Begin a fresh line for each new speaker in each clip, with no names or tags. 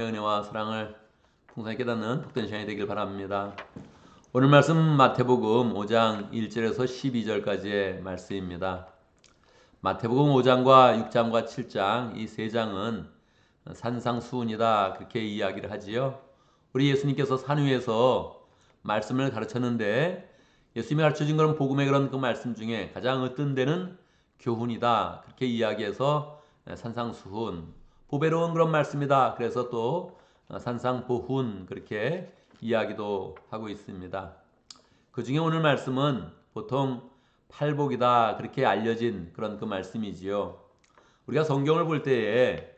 은혜와 사랑을 풍성히 깨닫는 복된 시간이 되길 바랍니다. 오늘 말씀 마태복음 5장 1절에서 12절까지의 말씀입니다. 마태복음 5장과 6장과 7장 이 세 장은 산상수훈이다 그렇게 이야기를 하지요. 우리 예수님께서 산 위에서 말씀을 가르쳤는데 예수님이 가르쳐준 그런 복음의 그런 그 말씀 중에 가장 어떤 데는 교훈이다 그렇게 이야기해서 산상수훈 보배로운 그런 말씀이다. 그래서 또 산상보훈 그렇게 이야기도 하고 있습니다. 그 중에 오늘 말씀은 보통 팔복이다 그렇게 알려진 그런 그 말씀이지요. 우리가 성경을 볼 때에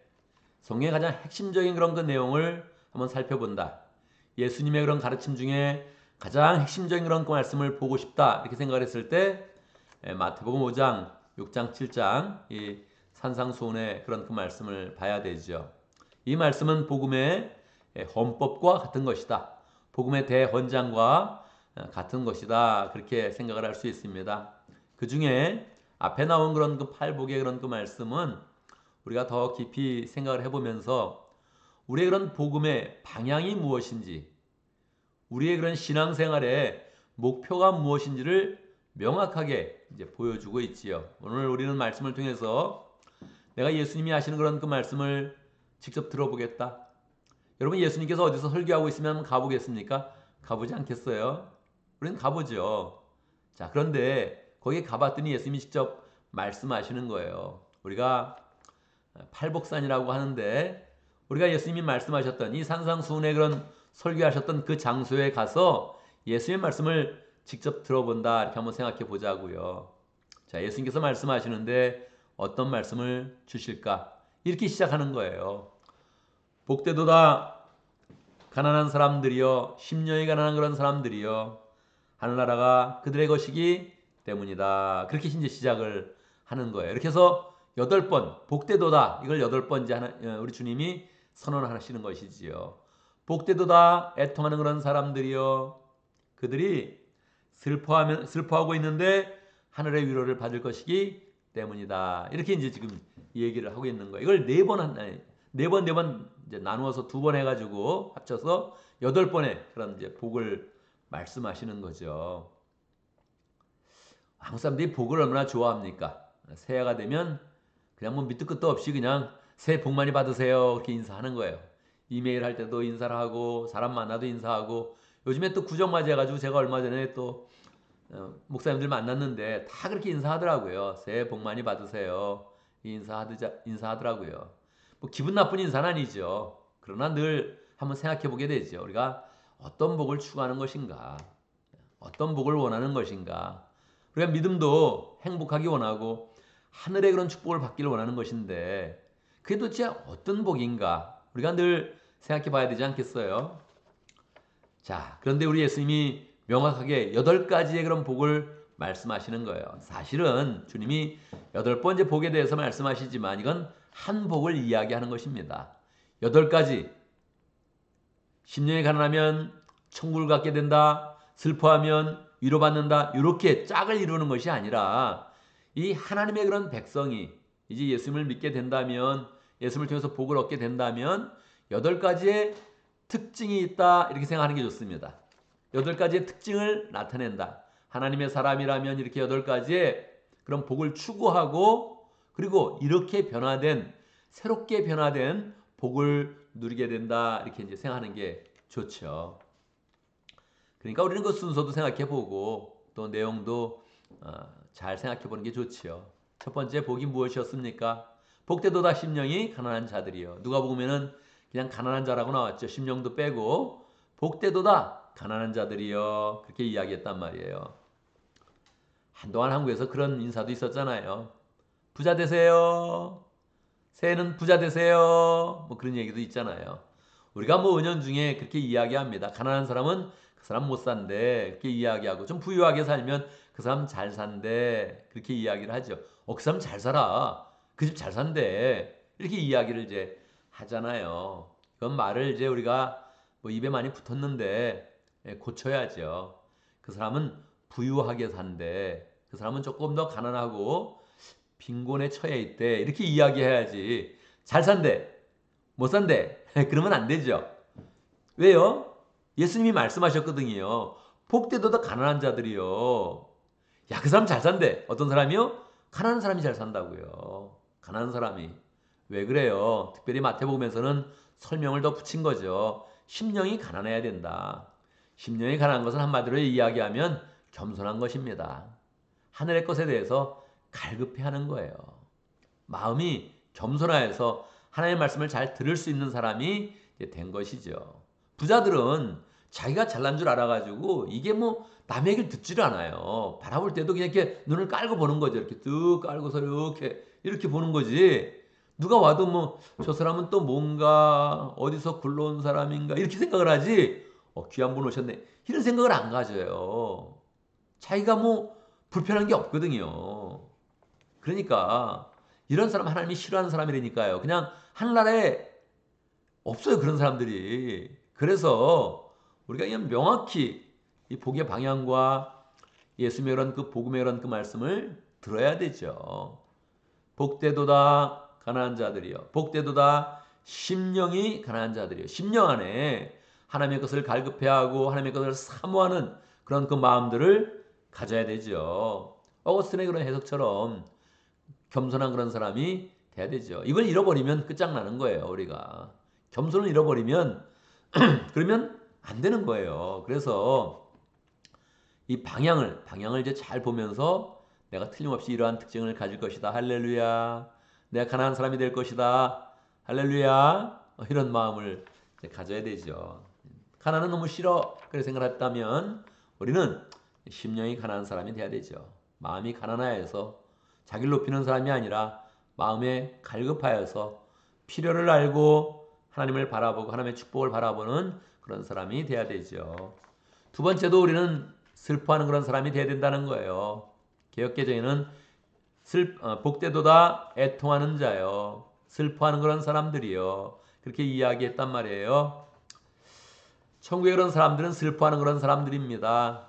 성경의 가장 핵심적인 그런 그 내용을 한번 살펴본다. 예수님의 그런 가르침 중에 가장 핵심적인 그런 그 말씀을 보고 싶다 이렇게 생각을 했을 때 마태복음 5장, 6장, 7장 이 산상수훈의 그런 그 말씀을 봐야 되죠. 이 말씀은 복음의 헌법과 같은 것이다. 복음의 대헌장과 같은 것이다. 그렇게 생각을 할 수 있습니다. 그 중에 앞에 나온 그런 그 팔복의 그런 그 말씀은 우리가 더 깊이 생각을 해보면서 우리의 그런 복음의 방향이 무엇인지, 우리의 그런 신앙생활의 목표가 무엇인지를 명확하게 이제 보여주고 있지요. 오늘 우리는 말씀을 통해서 내가 예수님이 하시는 그런 그 말씀을 직접 들어보겠다. 여러분 예수님께서 어디서 설교하고 있으면 가보겠습니까? 가보지 않겠어요? 우리는 가보죠. 자, 그런데 거기에 가봤더니 예수님이 직접 말씀하시는 거예요. 우리가 팔복산이라고 하는데 우리가 예수님이 말씀하셨던 이 산상수훈의 그런 설교하셨던 그 장소에 가서 예수님의 말씀을 직접 들어본다 이렇게 한번 생각해 보자고요. 자, 예수님께서 말씀하시는데 어떤 말씀을 주실까? 이렇게 시작하는 거예요. 복되도다 가난한 사람들이여, 심령이 가난한 그런 사람들이여, 하늘나라가 그들의 것이기 때문이다. 그렇게 이제 시작을 하는 거예요. 이렇게 해서 8번 복되도다 이걸 8번째 우리 주님이 선언하시는 것이지요. 복되도다 애통하는 그런 사람들이여, 그들이 슬퍼하고 있는데 하늘의 위로를 받을 것이기 때문이다. 이렇게 이제 지금 얘기를 하고 있는 거예요. 이걸 네 번 이제 나누어서 2번 해가지고 합쳐서 8번의 그런 이제 복을 말씀하시는 거죠. 한국 사람들이 복을 얼마나 좋아합니까? 새해가 되면 그냥 뭐 밑도 끝도 없이 그냥 새해 복 많이 받으세요 그렇게 인사하는 거예요. 이메일 할 때도 인사를 하고 사람 만나도 인사하고 요즘에 또 구정맞이 해가지고 제가 얼마 전에 또 목사님들 만났는데 다 그렇게 인사하더라고요. 새해 복 많이 받으세요. 인사하더라고요. 뭐 기분 나쁜 인사는 아니죠. 그러나 늘 한번 생각해 보게 되죠. 우리가 어떤 복을 추구하는 것인가? 어떤 복을 원하는 것인가? 우리가 믿음도 행복하기 원하고 하늘의 그런 축복을 받기를 원하는 것인데 그게 도대체 어떤 복인가? 우리가 늘 생각해 봐야 되지 않겠어요? 자, 그런데 우리 예수님이 명확하게 8가지의 그런 복을 말씀하시는 거예요. 사실은 주님이 8번째 복에 대해서 말씀하시지만 이건 한 복을 이야기하는 것입니다. 8가지. 심령이 가난하면 천국을 갖게 된다. 슬퍼하면 위로받는다. 이렇게 짝을 이루는 것이 아니라 이 하나님의 그런 백성이 이제 예수님을 믿게 된다면, 예수님을 통해서 복을 얻게 된다면 8가지의 특징이 있다 이렇게 생각하는 게 좋습니다. 8가지의 특징을 나타낸다. 하나님의 사람이라면 이렇게 8가지의 그런 복을 추구하고 그리고 이렇게 새롭게 변화된 복을 누리게 된다 이렇게 이제 생각하는 게 좋죠. 그러니까 우리는 그 순서도 생각해 보고 또 내용도 잘 생각해 보는 게 좋지요. 첫 번째 복이 무엇이었습니까? 복되도다 심령이 가난한 자들이요. 누가복음에는 그냥 가난한 자라고 나왔죠. 심령도 빼고 복되도다 가난한 자들이요. 그렇게 이야기했단 말이에요. 한동안 한국에서 그런 인사도 있었잖아요. 부자 되세요. 새해는 부자 되세요. 뭐 그런 얘기도 있잖아요. 우리가 뭐 은연중에 그렇게 이야기합니다. 가난한 사람은 그 사람 못 산대. 그렇게 이야기하고 좀 부유하게 살면 그 사람 잘 산대. 그렇게 이야기를 하죠. 그 사람 잘 살아. 그 집 잘 산대. 이렇게 이야기를 이제 하잖아요. 그건 말을 이제 우리가 뭐 입에 많이 붙었는데 고쳐야죠. 그 사람은 부유하게 산대. 그 사람은 조금 더 가난하고 빈곤에 처해 있대. 이렇게 이야기해야지. 잘 산대. 못 산대. 그러면 안 되죠. 왜요? 예수님이 말씀하셨거든요. 복되도다 가난한 자들이요. 야, 그 사람 잘 산대. 어떤 사람이요? 가난한 사람이 잘 산다고요. 가난한 사람이. 왜 그래요? 특별히 마태복음에서는 설명을 더 붙인 거죠. 심령이 가난해야 된다. 심령이 가난한 것은 한마디로 이야기하면 겸손한 것입니다. 하늘의 것에 대해서 갈급해하는 거예요. 마음이 겸손하여서 하나님의 말씀을 잘 들을 수 있는 사람이 된 것이죠. 부자들은 자기가 잘난 줄 알아가지고 이게 뭐 남의 얘기를 듣지를 않아요. 바라볼 때도 그냥 이렇게 눈을 깔고 보는 거죠. 이렇게 뚝 깔고서 이렇게 보는 거지. 누가 와도 뭐 저 사람은 또 뭔가 어디서 굴러온 사람인가 이렇게 생각을 하지. 귀한 분 오셨네. 이런 생각을 안 가져요. 자기가 뭐 불편한 게 없거든요. 그러니까 이런 사람 하나님이 싫어하는 사람이라니까요. 그냥 하늘나라에 없어요. 그런 사람들이. 그래서 우리가 그냥 명확히 이 복의 방향과 예수님의 그런 그 복음의 그런 그 말씀을 들어야 되죠. 복되도다 가난한 자들이요. 복되도다 심령이 가난한 자들이요. 심령 안에 하나님의 것을 갈급해하고 하나님의 것을 사모하는 그런 그 마음들을 가져야 되죠. 어거스틴의 그런 해석처럼 겸손한 그런 사람이 돼야 되죠. 이걸 잃어버리면 끝장나는 거예요, 우리가. 겸손을 잃어버리면 그러면 안 되는 거예요. 그래서 이 방향을 이제 잘 보면서 내가 틀림없이 이러한 특징을 가질 것이다. 할렐루야. 내가 가난한 사람이 될 것이다. 할렐루야. 이런 마음을 가져야 되죠. 가난은 너무 싫어. 그렇게 생각했다면 우리는 심령이 가난한 사람이 돼야 되죠. 마음이 가난하여서 자기를 높이는 사람이 아니라 마음에 갈급하여서 필요를 알고 하나님을 바라보고 하나님의 축복을 바라보는 그런 사람이 돼야 되죠. 두 번째도 우리는 슬퍼하는 그런 사람이 돼야 된다는 거예요. 개역개정에는 복되도다 애통하는 자요. 슬퍼하는 그런 사람들이요. 그렇게 이야기했단 말이에요. 천국의 그런 사람들은 슬퍼하는 그런 사람들입니다.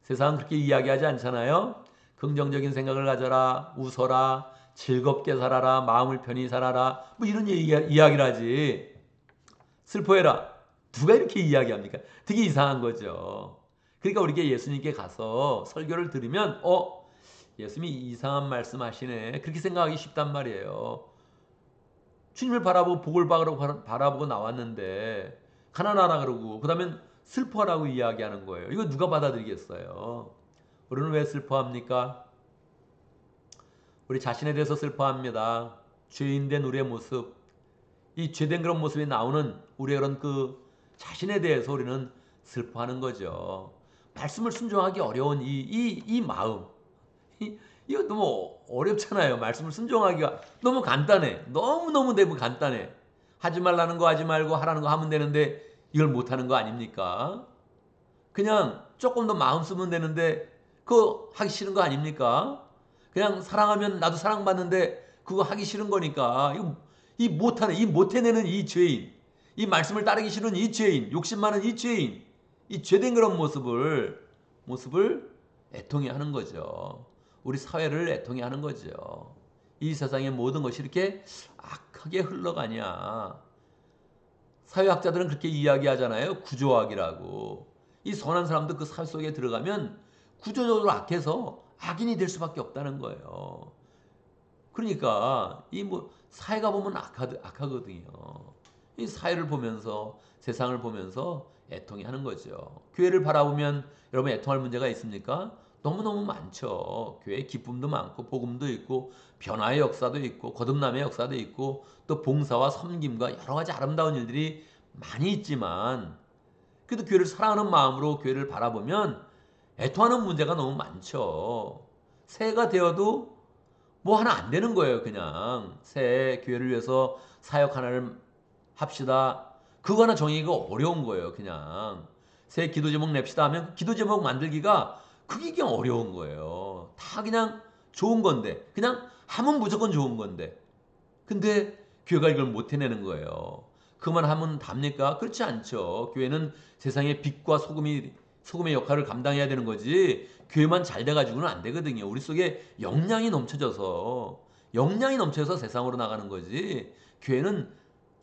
세상은 그렇게 이야기하지 않잖아요. 긍정적인 생각을 가져라, 웃어라, 즐겁게 살아라, 마음을 편히 살아라, 뭐 이런 이야기를 하지. 슬퍼해라. 누가 이렇게 이야기합니까? 되게 이상한 거죠. 그러니까 우리가 예수님께 가서 설교를 들으면 예수님이 이상한 말씀 하시네. 그렇게 생각하기 쉽단 말이에요. 주님을 바라보고 복을 바라보고 나왔는데 가난하라 그러고 그다음엔 슬퍼하라고 이야기하는 거예요. 이거 누가 받아들이겠어요? 우리는 왜 슬퍼합니까? 우리 자신에 대해서 슬퍼합니다. 죄인된 우리의 모습, 이 죄된 그런 모습이 나오는 우리의 그런 그 자신에 대해서 우리는 슬퍼하는 거죠. 말씀을 순종하기 어려운 이 마음, 이거 너무 어렵잖아요. 말씀을 순종하기가 너무 간단해. 너무너무 대부 간단해. 하지 말라는 거 하지 말고 하라는 거 하면 되는데 이걸 못하는 거 아닙니까? 그냥 조금 더 마음 쓰면 되는데 그거 하기 싫은 거 아닙니까? 그냥 사랑하면 나도 사랑받는데 그거 하기 싫은 거니까 이 못하는 이 못해내는 이 죄인, 이 말씀을 따르기 싫은 이 죄인, 욕심 많은 이 죄인, 이 죄된 그런 모습을 애통해 하는 거죠. 우리 사회를 애통해 하는 거죠. 이 세상의 모든 것이 이렇게 악하게 흘러가냐. 사회학자들은 그렇게 이야기하잖아요. 구조학이라고. 이 선한 사람도 그 사회 속에 들어가면 구조적으로 악해서 악인이 될 수밖에 없다는 거예요. 그러니까 이 뭐 사회가 보면 악하거든요. 이 사회를 보면서 세상을 보면서 애통해 하는 거죠. 교회를 바라보면 여러분 애통할 문제가 있습니까? 너무너무 많죠. 교회에 기쁨도 많고 복음도 있고 변화의 역사도 있고 거듭남의 역사도 있고 또 봉사와 섬김과 여러 가지 아름다운 일들이 많이 있지만 그래도 교회를 사랑하는 마음으로 교회를 바라보면 애통하는 문제가 너무 많죠. 새해가 되어도 뭐 하나 안 되는 거예요. 그냥 새해 교회를 위해서 사역 하나를 합시다. 그거 하나 정의가 어려운 거예요. 그냥 새해 기도 제목 냅시다 하면 기도 제목 만들기가 그게 그냥 어려운 거예요. 다 그냥 좋은 건데 그냥 하면 무조건 좋은 건데 근데 교회가 이걸 못 해내는 거예요. 그만 하면 답니까? 그렇지 않죠. 교회는 세상의 빛과 소금의 역할을 감당해야 되는 거지 교회만 잘 돼가지고는 안 되거든요. 우리 속에 영양이 넘쳐서 세상으로 나가는 거지 교회는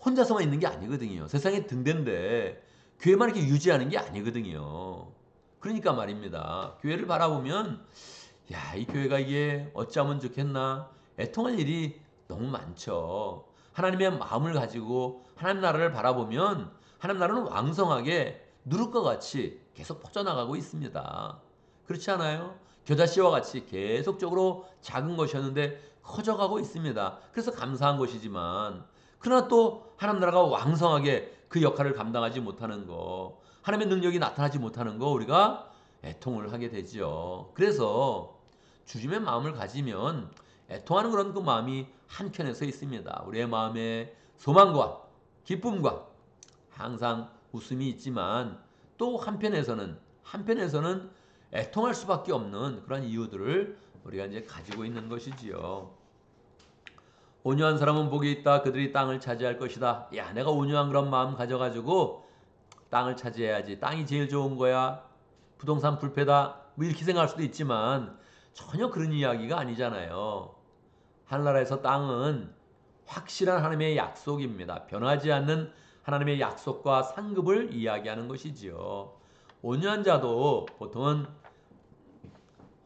혼자서만 있는 게 아니거든요. 세상에 등대인데 교회만 이렇게 유지하는 게 아니거든요. 그러니까 말입니다. 교회를 바라보면 야, 이 교회가 이게 어찌하면 좋겠나 애통할 일이 너무 많죠. 하나님의 마음을 가지고 하나님 나라를 바라보면 하나님 나라는 왕성하게 누룩과 같이 계속 퍼져나가고 있습니다. 그렇지 않아요? 겨자씨와 같이 계속적으로 작은 것이었는데 커져가고 있습니다. 그래서 감사한 것이지만 그러나 또 하나님 나라가 왕성하게 그 역할을 감당하지 못하는 거, 하나님의 능력이 나타나지 못하는 거 우리가 애통을 하게 되지요. 그래서 주님의 마음을 가지면 애통하는 그런 그 마음이 한켠에 서 있습니다. 우리의 마음에 소망과 기쁨과 항상 웃음이 있지만 또 한편에서는 애통할 수밖에 없는 그런 이유들을 우리가 이제 가지고 있는 것이지요. 온유한 사람은 복이 있다. 그들이 땅을 차지할 것이다. 야, 내가 온유한 그런 마음 가져가지고 땅을 차지해야지. 땅이 제일 좋은 거야. 부동산 불패다. 뭐 이렇게 생각할 수도 있지만 전혀 그런 이야기가 아니잖아요. 하늘나라에서 땅은 확실한 하나님의 약속입니다. 변하지 않는 하나님의 약속과 상급을 이야기하는 것이지요. 온유한 자도 보통은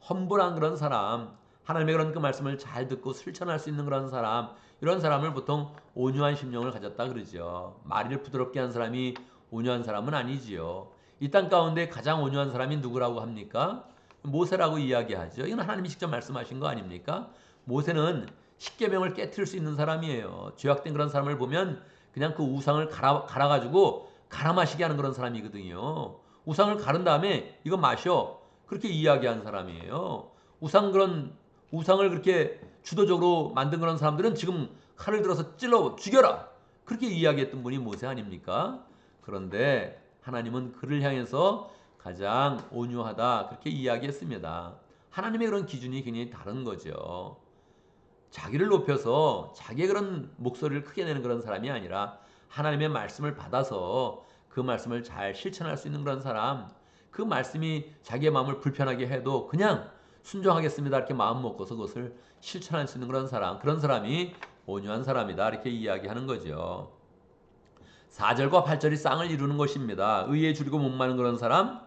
험불한 그런 사람, 하나님의 그런 그 말씀을 잘 듣고 실천할 수 있는 그런 사람, 이런 사람을 보통 온유한 심령을 가졌다 그러죠. 말을 부드럽게 한 사람이 온유한 사람은 아니지요. 이 땅 가운데 가장 온유한 사람이 누구라고 합니까? 모세라고 이야기하죠. 이건 하나님이 직접 말씀하신 거 아닙니까? 모세는 십계명을 깨트릴 수 있는 사람이에요. 죄악된 그런 사람을 보면 그냥 그 우상을 갈아가지고 갈아 마시게 하는 그런 사람이거든요. 우상을 가른 다음에 이거 마셔. 그렇게 이야기한 사람이에요. 우상을 그렇게 주도적으로 만든 그런 사람들은 지금 칼을 들어서 찔러 죽여라. 그렇게 이야기했던 분이 모세 아닙니까? 그런데 하나님은 그를 향해서 가장 온유하다 그렇게 이야기했습니다. 하나님의 그런 기준이 굉장히 다른 거죠. 자기를 높여서 자기의 그런 목소리를 크게 내는 그런 사람이 아니라 하나님의 말씀을 받아서 그 말씀을 잘 실천할 수 있는 그런 사람, 그 말씀이 자기의 마음을 불편하게 해도 그냥 순종하겠습니다 이렇게 마음 먹고서 그것을 실천할 수 있는 그런 사람이 온유한 사람이다 이렇게 이야기하는 거죠. 4절과 8절이 쌍을 이루는 것입니다. 의에 줄이고 목마른 그런 사람,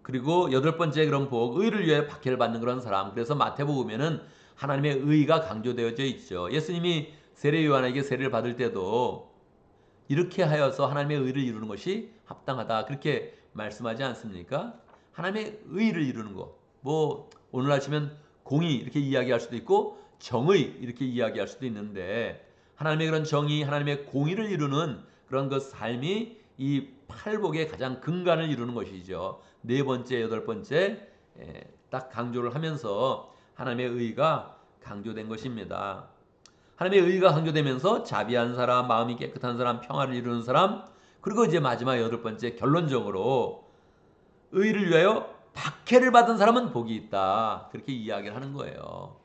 그리고 여덟 번째 그런 복, 의를 위해 박해를 받는 그런 사람. 그래서 마태복음에는 하나님의 의가 강조되어져 있죠. 예수님이 세례 요한에게 세례를 받을 때도 이렇게 하여서 하나님의 의를 이루는 것이 합당하다 그렇게 말씀하지 않습니까? 하나님의 의를 이루는 것. 뭐 오늘 하시면 공의 이렇게 이야기할 수도 있고 정의 이렇게 이야기할 수도 있는데 하나님의 그런 정의, 하나님의 공의를 이루는 그런 그 삶이 이 팔복의 가장 근간을 이루는 것이죠. 네 번째, 여덟 번째 딱 강조를 하면서 하나님의 의가 강조된 것입니다. 하나님의 의가 강조되면서 자비한 사람, 마음이 깨끗한 사람, 평화를 이루는 사람, 그리고 이제 마지막 여덟 번째 결론적으로 의를 위하여 박해를 받은 사람은 복이 있다. 그렇게 이야기를 하는 거예요.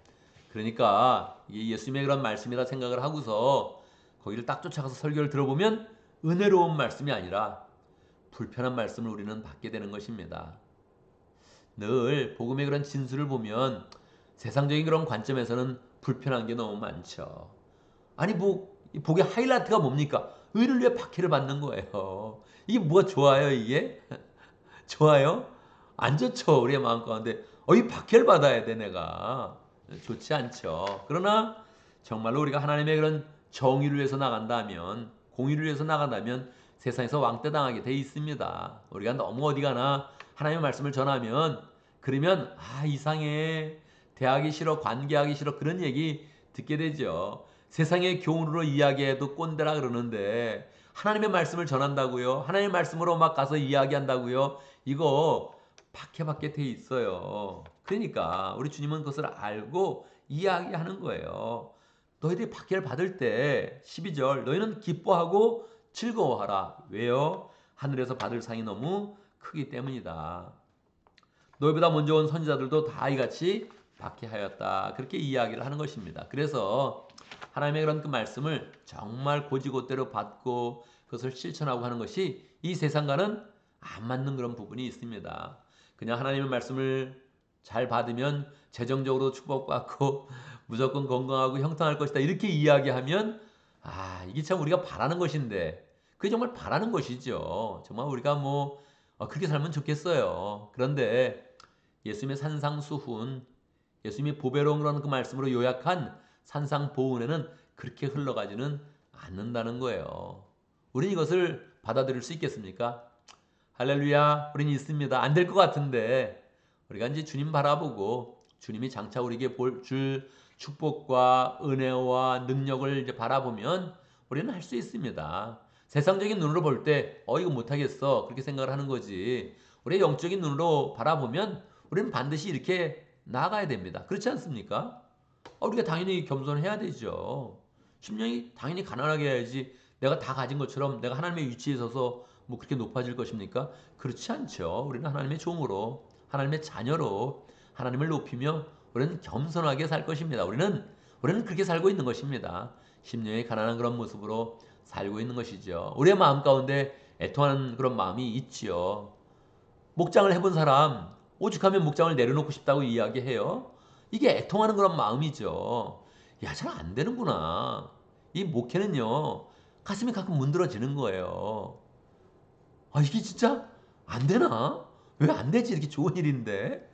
그러니까 이게 예수님의 그런 말씀이라 생각을 하고서 거기를 딱 쫓아가서 설교를 들어보면 은혜로운 말씀이 아니라 불편한 말씀을 우리는 받게 되는 것입니다. 늘 복음의 그런 진술을 보면 세상적인 그런 관점에서는 불편한 게 너무 많죠. 아니 뭐 복의 하이라이트가 뭡니까? 의를 위해 박해를 받는 거예요. 이게 뭐가 좋아요 이게? 좋아요? 안 좋죠 우리의 마음 가운데. 이 박해를 받아야 돼 내가. 좋지 않죠. 그러나 정말로 우리가 하나님의 그런 정의를 위해서 나간다면, 공의를 위해서 나간다면 세상에서 왕따 당하게 돼 있습니다. 우리가 너무 어디 가나 하나님의 말씀을 전하면 그러면 이상해, 대하기 싫어, 관계하기 싫어 그런 얘기 듣게 되죠. 세상의 교훈으로 이야기해도 꼰대라 그러는데 하나님의 말씀을 전한다고요? 하나님의 말씀으로 막 가서 이야기한다고요? 이거 박해받게 돼 있어요. 그러니까 우리 주님은 그것을 알고 이야기하는 거예요. 너희들이 박해를 받을 때 12절 너희는 기뻐하고 즐거워하라. 왜요? 하늘에서 받을 상이 너무 크기 때문이다. 너희보다 먼저 온 선지자들도 다 이같이 박해하였다. 그렇게 이야기를 하는 것입니다. 그래서 하나님의 그런 그 말씀을 정말 고지고대로 받고 그것을 실천하고 하는 것이 이 세상과는 안 맞는 그런 부분이 있습니다. 그냥 하나님의 말씀을 잘 받으면 재정적으로 축복받고 무조건 건강하고 형통할 것이다. 이렇게 이야기하면 이게 참 우리가 바라는 것인데 그게 정말 바라는 것이죠. 정말 우리가 뭐 그렇게 살면 좋겠어요. 그런데 예수님의 산상수훈, 예수님이 보배로운 그 말씀으로 요약한 산상보훈에는 그렇게 흘러가지는 않는다는 거예요. 우리는 이것을 받아들일 수 있겠습니까? 할렐루야, 우리는 있습니다. 안 될 것 같은데 우리가 이제 주님 바라보고 주님이 장차 우리에게 줄 축복과 은혜와 능력을 이제 바라보면 우리는 할 수 있습니다. 세상적인 눈으로 볼 때 이거 못하겠어 그렇게 생각을 하는 거지. 우리의 영적인 눈으로 바라보면 우리는 반드시 이렇게 나아가야 됩니다. 그렇지 않습니까? 우리가 당연히 겸손해야 되죠. 심령이 당연히 가난하게 해야지 내가 다 가진 것처럼 내가 하나님의 위치에 서서 뭐 그렇게 높아질 것입니까? 그렇지 않죠. 우리는 하나님의 종으로 하나님의 자녀로 하나님을 높이며 우리는 겸손하게 살 것입니다. 우리는 그렇게 살고 있는 것입니다. 심령이 가난한 그런 모습으로 살고 있는 것이죠. 우리의 마음 가운데 애통하는 그런 마음이 있지요. 목장을 해본 사람 오죽하면 목장을 내려놓고 싶다고 이야기해요. 이게 애통하는 그런 마음이죠. 야, 잘 안 되는구나. 이 목회는요, 가슴이 가끔 문드러지는 거예요. 이게 진짜 안 되나? 왜 안 되지? 이렇게 좋은 일인데.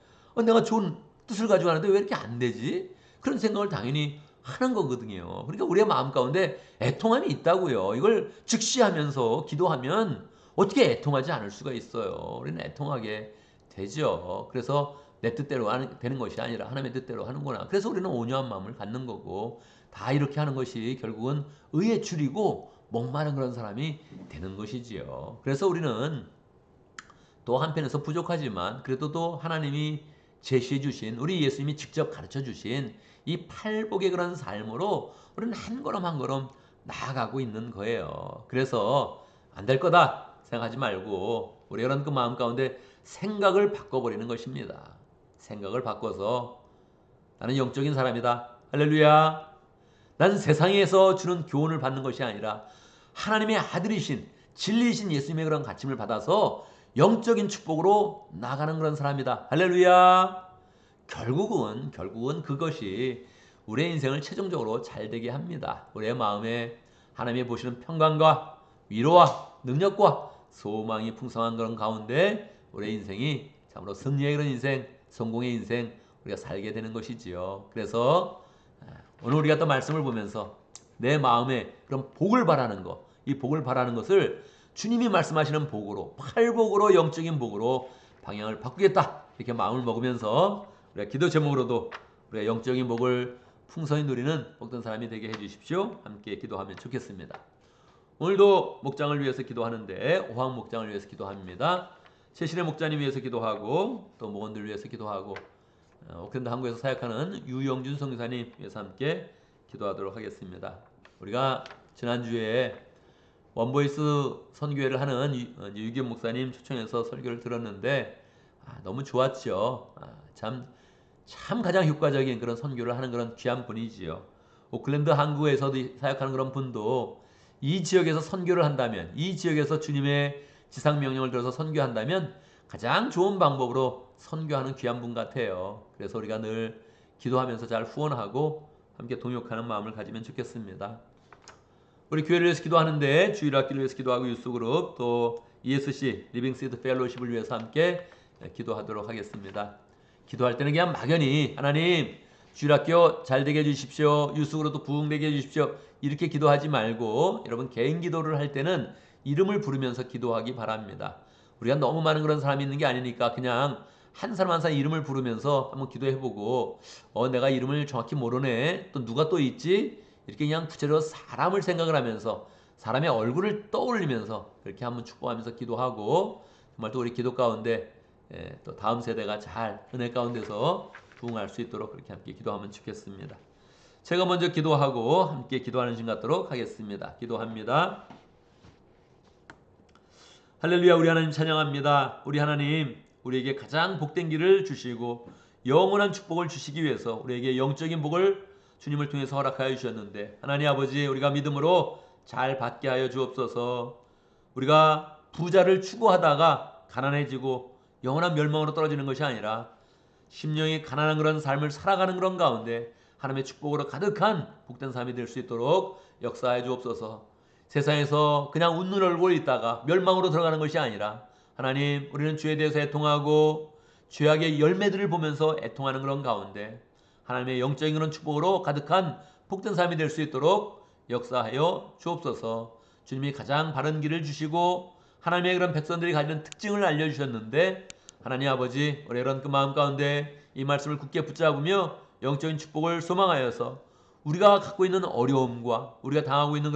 내가 좋은 뜻을 가지고 하는데 왜 이렇게 안 되지? 그런 생각을 당연히 하는 거거든요. 그러니까 우리의 마음 가운데 애통함이 있다고요. 이걸 즉시하면서 기도하면 어떻게 애통하지 않을 수가 있어요. 우리는 애통하게 되죠. 그래서 내 뜻대로 되는 것이 아니라 하나님의 뜻대로 하는구나. 그래서 우리는 온유한 마음을 갖는 거고 다 이렇게 하는 것이 결국은 의에 줄이고 목마른 그런 사람이 되는 것이지요. 그래서 우리는 또 한편에서 부족하지만 그래도 또 하나님이 제시해 주신 우리 예수님이 직접 가르쳐 주신 이 팔복의 그런 삶으로 우리는 한 걸음 한 걸음 나아가고 있는 거예요. 그래서 안 될 거다 생각하지 말고 우리가 그런 그 마음 가운데 생각을 바꿔버리는 것입니다. 생각을 바꿔서 나는 영적인 사람이다. 할렐루야. 난 세상에서 주는 교훈을 받는 것이 아니라 하나님의 아들이신 진리이신 예수님의 그런 가침을 받아서 영적인 축복으로 나가는 그런 사람이다. 할렐루야. 결국은 그것이 우리의 인생을 최종적으로 잘 되게 합니다. 우리의 마음에 하나님이 보시는 평강과 위로와 능력과 소망이 풍성한 그런 가운데 우리의 인생이 참으로 승리의 그런 인생, 성공의 인생 우리가 살게 되는 것이지요. 그래서 오늘 우리가 또 말씀을 보면서 내 마음에 그런 복을 바라는 것, 이 복을 바라는 것을 주님이 말씀하시는 복으로, 팔복으로, 영적인 복으로 방향을 바꾸겠다 이렇게 마음을 먹으면서 우리가 기도 제목으로도 우리가 영적인 복을 풍성히 누리는 복된 사람이 되게 해주십시오. 함께 기도하면 좋겠습니다. 오늘도 목장을 위해서 기도하는데 오황 목장을 위해서 기도합니다. 최신의 목자님 위해서 기도하고 또 목원들 위해서 기도하고 오클랜드 한국에서 사역하는 유영준 선교사님 위해서 함께 기도하도록 하겠습니다. 우리가 지난주에 원보이스 선교회를 하는 유기현 목사님 초청해서 설교를 들었는데 너무 좋았죠. 참 가장 효과적인 그런 선교를 하는 그런 귀한 분이지요. 오클랜드 항구에서도 사역하는 그런 분도 이 지역에서 선교를 한다면, 이 지역에서 주님의 지상명령을 들어서 선교한다면 가장 좋은 방법으로 선교하는 귀한 분 같아요. 그래서 우리가 늘 기도하면서 잘 후원하고 함께 동역하는 마음을 가지면 좋겠습니다. 우리 교회를 위해서 기도하는데 주일학기를 위해서 기도하고 유스그룹 또 ESC 리빙시드 펠로십을 위해서 함께 기도하도록 하겠습니다. 기도할 때는 그냥 막연히 하나님 주일학교 잘 되게 해주십시오. 유스그룹도 부흥되게 해주십시오. 이렇게 기도하지 말고 여러분 개인 기도를 할 때는 이름을 부르면서 기도하기 바랍니다. 우리가 너무 많은 그런 사람이 있는 게 아니니까 그냥 한 사람 한 사람 이름을 부르면서 한번 기도해보고 내가 이름을 정확히 모르네. 또 누가 또 있지? 이렇게 그냥 구체적으로 사람을 생각을 하면서 사람의 얼굴을 떠올리면서 그렇게 한번 축복하면서 기도하고 정말 또 우리 기도 가운데 또 다음 세대가 잘 은혜 가운데서 부흥할 수 있도록 그렇게 함께 기도하면 좋겠습니다. 제가 먼저 기도하고 함께 기도하는 시간 갖도록 하겠습니다. 기도합니다. 할렐루야. 우리 하나님 찬양합니다. 우리 하나님 우리에게 가장 복된 길을 주시고 영원한 축복을 주시기 위해서 우리에게 영적인 복을 주님을 통해서 허락하여 주셨는데 하나님 아버지 우리가 믿음으로 잘 받게 하여 주옵소서. 우리가 부자를 추구하다가 가난해지고 영원한 멸망으로 떨어지는 것이 아니라 심령이 가난한 그런 삶을 살아가는 그런 가운데 하나님의 축복으로 가득한 복된 삶이 될 수 있도록 역사해 주옵소서. 세상에서 그냥 웃는 얼굴 있다가 멸망으로 들어가는 것이 아니라 하나님, 우리는 죄에 대해서 애통하고 죄악의 열매들을 보면서 애통하는 그런 가운데 하나님의 영적인 그런 축복으로 가득한 복된 삶이 될 수 있도록 역사하여 주옵소서. 주님이 가장 바른 길을 주시고 하나님의 그런 백성들이 가지는 특징을 알려주셨는데 하나님 아버지, 우리 이런 그 마음 가운데 이 말씀을 굳게 붙잡으며 영적인 축복을 소망하여서 우리가 갖고 있는 어려움과 우리가 당하고 있는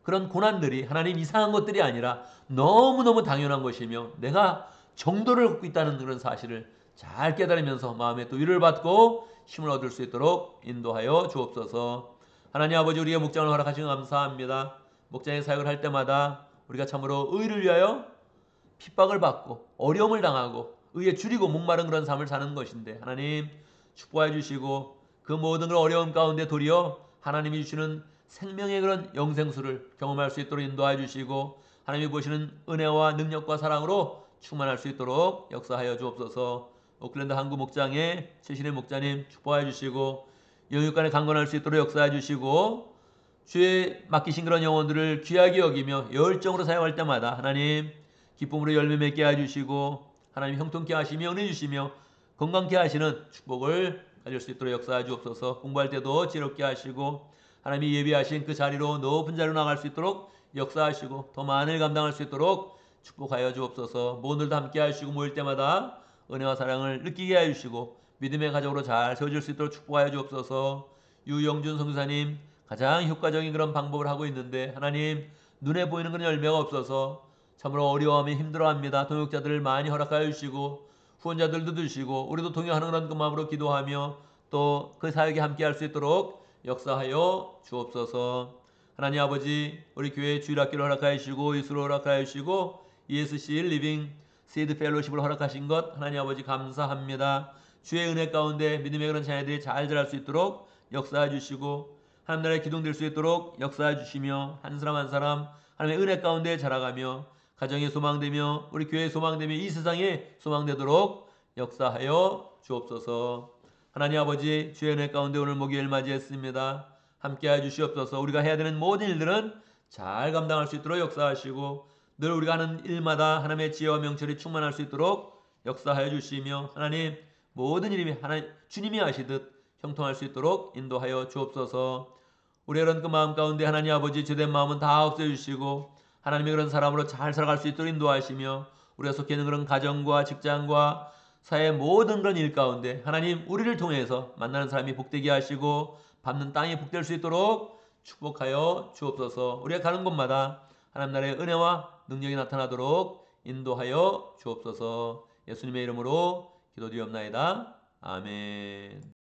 그런 고난들이 하나님 이상한 것들이 아니라 너무너무 당연한 것이며 내가 정도를 갖고 있다는 그런 사실을 잘 깨달으면서 마음에 또 위로를 받고 힘을 얻을 수 있도록 인도하여 주옵소서. 하나님 아버지, 우리의 목장을 허락하시니 감사합니다. 목장의 사역을 할 때마다 우리가 참으로 의를 위하여 핍박을 받고 어려움을 당하고 의에 줄이고 목마른 그런 삶을 사는 것인데 하나님 축복해 주시고 그 모든 그런 어려움 가운데 도리어 하나님이 주시는 생명의 그런 영생수를 경험할 수 있도록 인도해 주시고 하나님이 보시는 은혜와 능력과 사랑으로 충만할 수 있도록 역사하여 주옵소서. 오클랜드 한국 목장의 최신의 목자님 축복해 주시고 영육간에 강건할 수 있도록 역사해 주시고 주의 맡기신 그런 영혼들을 귀하게 여기며 열정으로 사용할 때마다 하나님 기쁨으로 열매 맺게 해주시고 하나님 형통케 하시며 은혜 주시며 건강케 하시는 축복을 가질 수 있도록 역사해 주옵소서. 공부할 때도 지혜롭게 하시고 하나님이 예비하신 그 자리로 높은 자리로 나갈 수 있도록 역사하시고 더 많은 감당할 수 있도록 축복하여 주옵소서. 모두들 함께 하시고 모일 때마다 은혜와 사랑을 느끼게 해주시고 믿음의 가족으로 잘 세워질 수 있도록 축복하여 주옵소서. 유영준 선교사님 가장 효과적인 그런 방법을 하고 있는데 하나님 눈에 보이는 그런 열매가 없어서 참으로 어려워하며 힘들어합니다. 동역자들을 많이 허락하여 주시고 후원자들도 주시고 우리도 동요하는 그런 그 마음으로 기도하며 또 그 사역에 함께 할 수 있도록 역사하여 주옵소서. 하나님 아버지, 우리 교회 주일학교를 허락하여 주시고 이수를 허락하여 주시고 ESC 리빙 시드 펠로십을 허락하신 것 하나님 아버지 감사합니다. 주의 은혜 가운데 믿음의 그런 자녀들이 잘 자랄 수 있도록 역사해 주시고 하나님 나라에 기둥될 수 있도록 역사해 주시며 한 사람 한 사람 하나님의 은혜 가운데 자라가며 가정의 소망되며 우리 교회의 소망되며 이 세상에 소망되도록 역사하여 주옵소서. 하나님 아버지, 주의 은혜 가운데 오늘 목요일 맞이했습니다. 함께하여 주시옵소서. 우리가 해야 되는 모든 일들은 잘 감당할 수 있도록 역사하시고 늘 우리가 하는 일마다 하나님의 지혜와 명철이 충만할 수 있도록 역사하여 주시며 하나님 모든 일이 하나님 주님이 하시듯 형통할 수 있도록 인도하여 주옵소서. 우리의 그런 그 마음 가운데 하나님 아버지 죄된 마음은 다 없애주시고 하나님의 그런 사람으로 잘 살아갈 수 있도록 인도하시며 우리가 속해 있는 그런 가정과 직장과 사회의 모든 그런 일 가운데 하나님 우리를 통해서 만나는 사람이 복되게 하시고 밟는 땅이 복될 수 있도록 축복하여 주옵소서. 우리가 가는 곳마다 하나님 나라의 은혜와 능력이 나타나도록 인도하여 주옵소서. 예수님의 이름으로 기도드리옵나이다. 아멘.